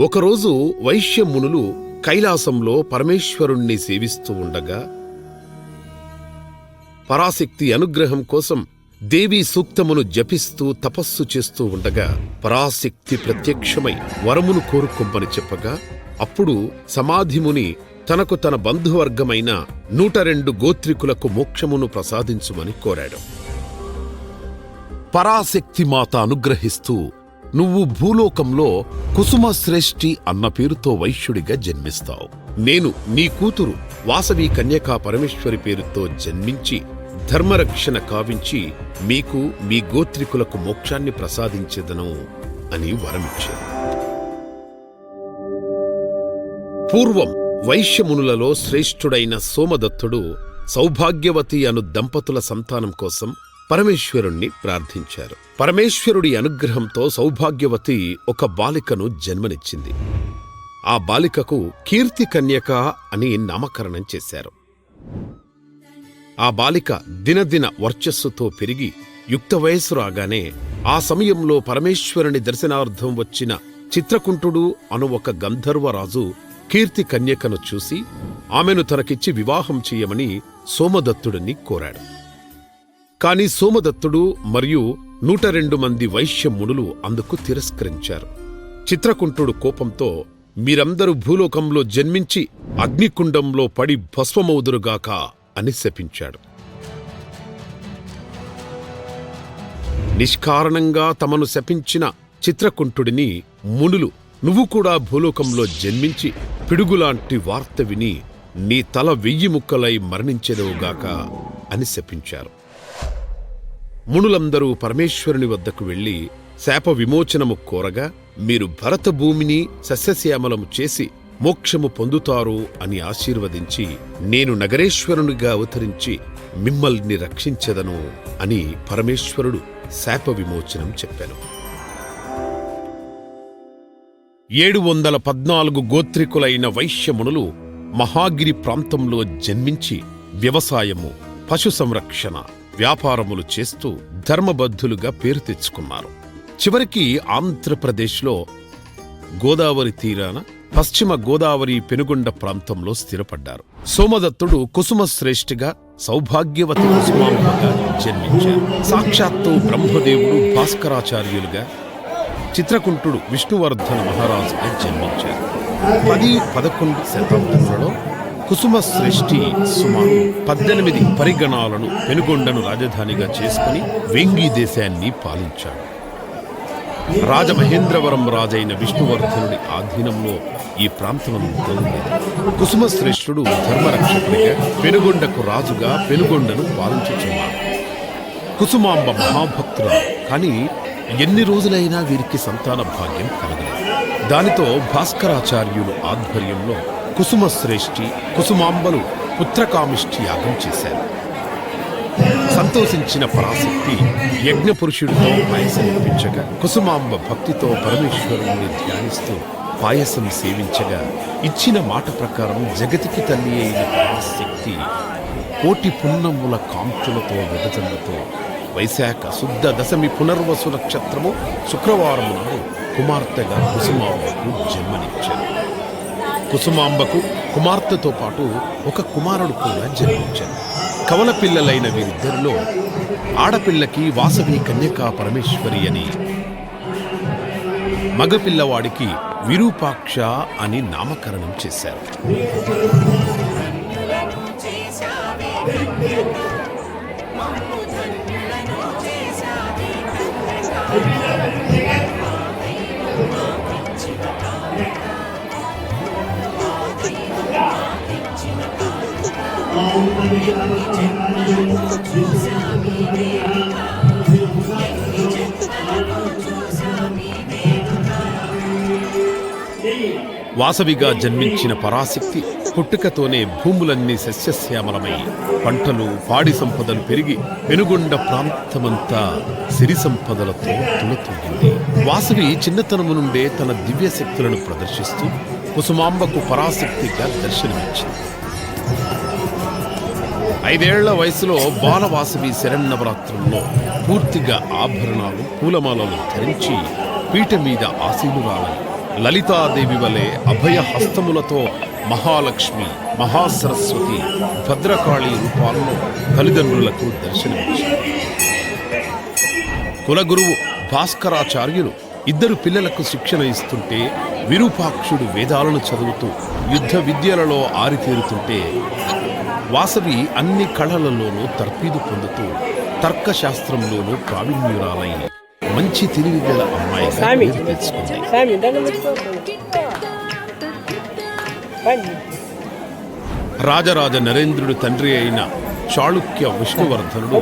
ఒకరోజు వైశ్యమునులు కైలాసంలో పరమేశ్వరుణ్ణి సేవిస్తూ ఉండగా పరాశక్తి అనుగ్రహం కోసం దేవీ సూక్తమును జపిస్తూ తపస్సు చేస్తూ ఉండగా పరాశక్తి ప్రత్యక్షమై వరమును కోరుకొమ్మని చెప్పగా అప్పుడు సమాధిముని తనకు తన బంధువర్గమైన 102 గోత్రికులకు మోక్షమును ప్రసాదించుమని కోరాడు. పరాశక్తి మాత అనుగ్రహిస్తూ నువ్వు భూలోకంలో కుసుమశ్రేష్ఠి అన్న పేరుతో వైశ్యుడిగా జన్మిస్తావు. నేను నీ కూతురు వాసవి కన్యకా పరమేశ్వరి పేరుతో జన్మించి ధర్మరక్షణ కావించి మీకు మీ గోత్రికులకు మోక్షాన్ని ప్రసాదించెదను అని వరమిచ్చాడు. పూర్వం వైశ్యమునులలో శ్రేష్ఠుడైన సోమదత్తుడు సౌభాగ్యవతి అను దంపతుల సంతానం కోసం పరమేశ్వరుణ్ణి ప్రార్థించారు. పరమేశ్వరుడి అనుగ్రహంతో సౌభాగ్యవతి ఒక బాలికను జన్మనిచ్చింది. ఆ బాలికకు కీర్తి కన్యక అని నామకరణం చేశారు. ఆ బాలిక దినదిన వర్చస్సుతో పెరిగి యుక్త వయస్సు రాగానే ఆ సమయంలో పరమేశ్వరుని దర్శనార్థం వచ్చిన చిత్రకుంటుడు అను ఒక గంధర్వరాజు కీర్తి కన్యకను చూసి ఆమెను తనకిచ్చి వివాహం చెయ్యమని సోమదత్తుడిని కోరాడు. కాని సోమదత్తుడు మరియు 102 మంది వైశ్యమునులు అందుకు తిరస్కరించారు. చిత్రకుంటుడు కోపంతో మీరందరూ భూలోకంలో జన్మించి అగ్నికుండంలో పడి భస్మమౌదురుగాక అని శపించాడు. నిష్కారణంగా తమను శపించిన చిత్రకుంటుడిని మునులు నువ్వు కూడా భూలోకంలో జన్మించి పిడుగులాంటి వార్త విని నీ తల 1000 ముక్కలై మరణించెదవుగాక అని శపించారు. మునులందరూ పరమేశ్వరుని వద్దకు వెళ్లి శాప విమోచనము కోరగా మీరు భరత భూమిని సస్యశ్యామలము చేసి మోక్షము పొందుతారు అని ఆశీర్వదించి నేను నగరేశ్వరునిగా అవతరించి మిమ్మల్ని రక్షించెదను అని పరమేశ్వరుడు శాప విమోచనం చెప్పాను. 714 గోత్రికులైన వైశ్యమునులు మహాగిరి ప్రాంతంలో జన్మించి వ్యవసాయము, పశు సంరక్షణ, వ్యాపారములు చేస్తూ ధర్మబద్ధులుగా పేరు తెచ్చుకున్నారు. చివరికి ఆంధ్రప్రదేశ్లో గోదావరి తీరాన పశ్చిమ గోదావరి పెనుగొండ ప్రాంతంలో స్థిరపడ్డారు. సోమదత్తుడు కుసుమశ్రేష్ఠిగా, సౌభాగ్యవతి కుసుమాంబగా జన్మించారు. సాక్షాత్తు బ్రహ్మదేవుడు భాస్కరాచార్యులుగా, చిత్రకుంటుడు విష్ణువర్ధన మహారాజుగా జన్మించారు. 10-11 శతాబ్దములలో కుసుమశ్రేష్ఠి సుమారు 18 పరిగణాలను పెనుగొండను రాజధానిగా చేసుకుని వేంగీ దేశాన్ని పాలించాడు. రాజమహేంద్రవరం రాజైన విష్ణువర్ధనుడి ఆధీనంలో ఈ ప్రాంతమంతా ఉండేది. కుసుమశ్రేష్ఠుడు ధర్మరక్షకుడిగా, పెనుగొండకు రాజుగా పెనుగొండను పాలించుచున్నాడు. కుసుమాంబ మహాభక్తురాలు, కానీ ఎన్ని రోజులైనా వీరికి సంతాన భాగ్యం కలగలేదు. దానితో భాస్కరాచార్యులు ఆధ్వర్యంలో కుసుమశ్రేష్ఠి, కుసుమాంబలు పుత్రకామిష్టి యాగం చేశారు. సంతోషించిన పరాశక్తి యజ్ఞపురుషుడితో పాయసం ఇప్పించగా కుసుమాంబ భక్తితో పరమేశ్వరుని ధ్యానిస్తూ పాయసం సేవించగా ఇచ్చిన మాట ప్రకారం జగతికి తల్లి అయిన పరాశక్తి కోటి పున్నముల కాంతులతో విభజనలతో వైశాఖ శుద్ధ దశమి పునర్వసు నక్షత్రము శుక్రవారం నాడు కుమార్తెగా కుసుమాంబకు జన్మనిచ్చారు. కుసుమాంబకు కుమార్తెతో పాటు ఒక కుమారుడు కూడా జన్మించారు. కవల పిల్లలైన వీరిద్దరిలో ఆడపిల్లకి వాసవి కన్యకా పరమేశ్వరి అని, మగపిల్లవాడికి విరూపాక్ష అని నామకరణం చేశారు. వాసవిగా జన్మించిన పరాశక్తి పుట్టుకతోనే భూములన్నీ సస్యశ్యామలమై పంటలు, పాడి సంపదలు పెరిగి పెనుగొండ ప్రాంతమంతా సిరి సంపదలతో తులతూగింది. వాసవి చిన్నతనము నుండే తన దివ్య శక్తులను ప్రదర్శిస్తూ కుసుమాంబకు పరాశక్తిగా దర్శనమిచ్చింది. 5 ఏళ్ల వయసులో బాలవాసవి శరన్నవరాత్రుల్లో పూర్తిగా ఆభరణాలు, పూలమాలలు ధరించి పీఠ మీద ఆసీనురాలై లలితాదేవి వలె అభయ హస్తములతో మహాలక్ష్మి, మహాసరస్వతి, భద్రకాళి రూపాలను తల్లిదండ్రులకు దర్శనమిచ్చారు. కులగురువు భాస్కరాచార్యులు ఇద్దరు పిల్లలకు శిక్షణ ఇస్తుంటే, విరూపాక్షుడు వేదాలను చదువుతూ యుద్ధ విద్యలలో ఆరితేరుతుంటే, వాసవి అన్ని కళలలోనూ తర్ఫీదు పొందుతూ తర్కశాస్త్రంలోనూ ప్రావీణ్యురాలై మంచి తెలివిగల అమ్మాయిగా పేరు తెచ్చుకుంది. రాజరాజ నరేంద్రుడి తండ్రి అయిన చాళుక్య విష్ణువర్ధనుడు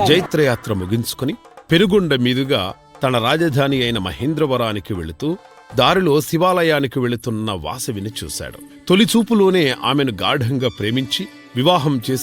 జైత్రయాత్ర ముగించుకుని పెనుగొండ మీదుగా తన రాజధాని అయిన మహేంద్రవరానికి వెళుతూ దారిలో శివాలయానికి వెళుతున్న వాసవిని చూశాడు. తొలిచూపులోనే ఆమెను గాఢంగా ప్రేమించి వివాహం చేసి